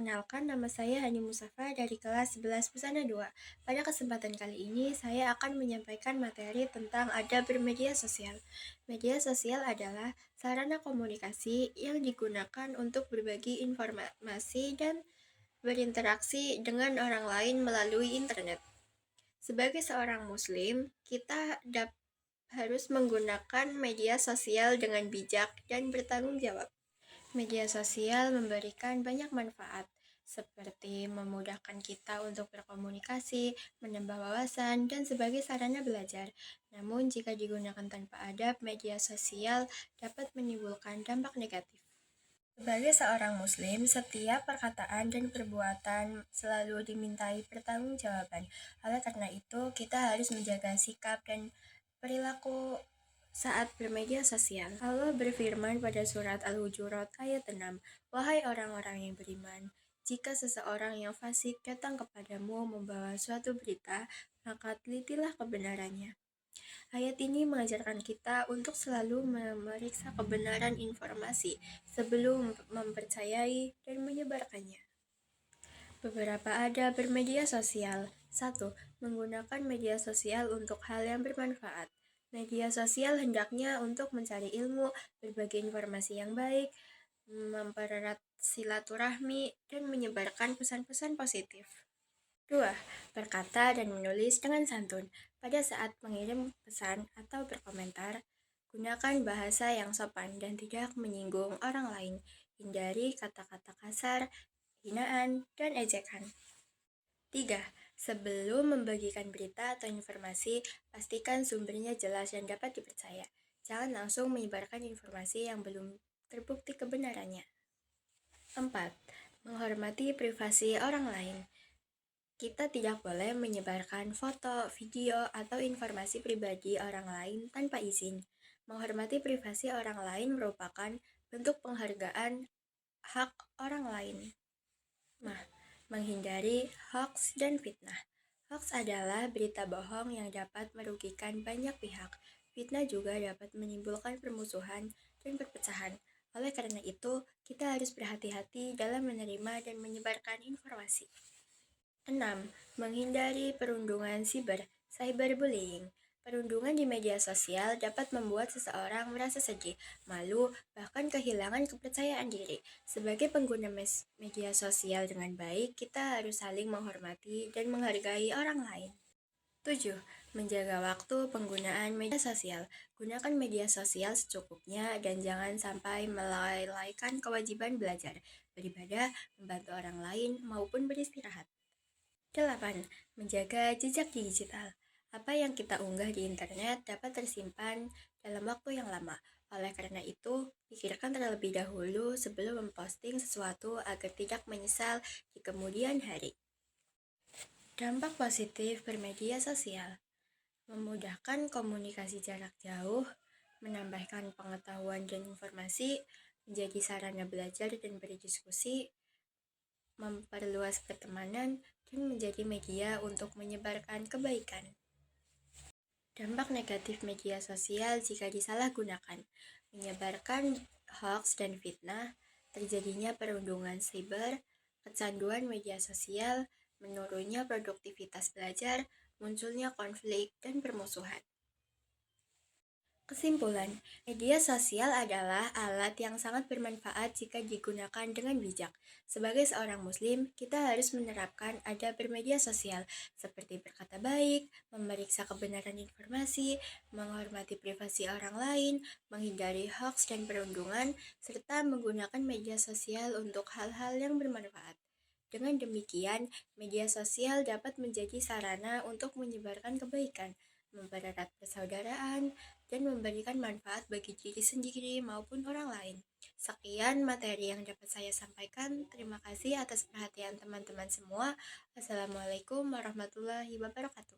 Perkenalkan, nama saya Hani Musafa dari kelas 11 Busana 2. Pada kesempatan kali ini, saya akan menyampaikan materi tentang adab bermedia sosial. Media sosial adalah sarana komunikasi yang digunakan untuk berbagi informasi dan berinteraksi dengan orang lain melalui internet. Sebagai seorang muslim, kita harus menggunakan media sosial dengan bijak dan bertanggung jawab. Media sosial memberikan banyak manfaat, seperti memudahkan kita untuk berkomunikasi, menambah wawasan, dan sebagai sarana belajar. Namun, jika digunakan tanpa adab, media sosial dapat menimbulkan dampak negatif. Sebagai seorang muslim, setiap perkataan dan perbuatan selalu dimintai pertanggungjawaban. Oleh karena itu, kita harus menjaga sikap dan perilaku saat bermedia sosial. Allah berfirman pada surat Al-Hujurat ayat 6, "Wahai orang-orang yang beriman, jika seseorang yang fasik datang kepadamu membawa suatu berita, maka telitilah kebenarannya." Ayat ini mengajarkan kita untuk selalu memeriksa kebenaran informasi sebelum mempercayai dan menyebarkannya. Beberapa adab bermedia sosial. 1. Menggunakan media sosial untuk hal yang bermanfaat. Media sosial hendaknya untuk mencari ilmu, berbagi informasi yang baik, mempererat silaturahmi, dan menyebarkan pesan-pesan positif. 2. Berkata dan menulis dengan santun. Pada saat mengirim pesan atau berkomentar, gunakan bahasa yang sopan dan tidak menyinggung orang lain. Hindari kata-kata kasar, hinaan, dan ejekan. 3. Sebelum membagikan berita atau informasi, pastikan sumbernya jelas dan dapat dipercaya. Jangan langsung menyebarkan informasi yang belum terbukti kebenarannya. 4. Menghormati privasi orang lain. Kita tidak boleh menyebarkan foto, video, atau informasi pribadi orang lain tanpa izin. Menghormati privasi orang lain merupakan bentuk penghargaan hak orang lain. Menghindari hoax dan fitnah. Hoax adalah berita bohong yang dapat merugikan banyak pihak. Fitnah juga dapat menimbulkan permusuhan dan perpecahan. Oleh karena itu, kita harus berhati-hati dalam menerima dan menyebarkan informasi. 6. Menghindari perundungan cyberbullying. Perundungan di media sosial dapat membuat seseorang merasa sedih, malu, bahkan kehilangan kepercayaan diri. Sebagai pengguna media sosial dengan baik, kita harus saling menghormati dan menghargai orang lain. 7. Menjaga waktu penggunaan media sosial. Gunakan media sosial secukupnya dan jangan sampai melalaikan kewajiban belajar, beribadah, membantu orang lain, maupun beristirahat. 8. Menjaga jejak digital. Apa yang kita unggah di internet dapat tersimpan dalam waktu yang lama. Oleh karena itu, pikirkan terlebih dahulu sebelum memposting sesuatu agar tidak menyesal di kemudian hari. Dampak positif bermedia sosial. Memudahkan komunikasi jarak jauh, menambahkan pengetahuan dan informasi, menjadi sarana belajar dan berdiskusi, memperluas pertemanan, dan menjadi media untuk menyebarkan kebaikan. Dampak negatif media sosial jika disalahgunakan, menyebarkan hoax dan fitnah, terjadinya perundungan siber, kecanduan media sosial, menurunnya produktivitas belajar, munculnya konflik dan permusuhan. Kesimpulan, media sosial adalah alat yang sangat bermanfaat jika digunakan dengan bijak. Sebagai seorang muslim, kita harus menerapkan adab bermedia sosial, seperti berkata baik, memeriksa kebenaran informasi, menghormati privasi orang lain, menghindari hoax dan perundungan, serta menggunakan media sosial untuk hal-hal yang bermanfaat. Dengan demikian, media sosial dapat menjadi sarana untuk menyebarkan kebaikan, mempererat persaudaraan, dan memberikan manfaat bagi diri sendiri maupun orang lain. Sekian materi yang dapat saya sampaikan. Terima kasih atas perhatian teman-teman semua. Wassalamualaikum warahmatullahi wabarakatuh.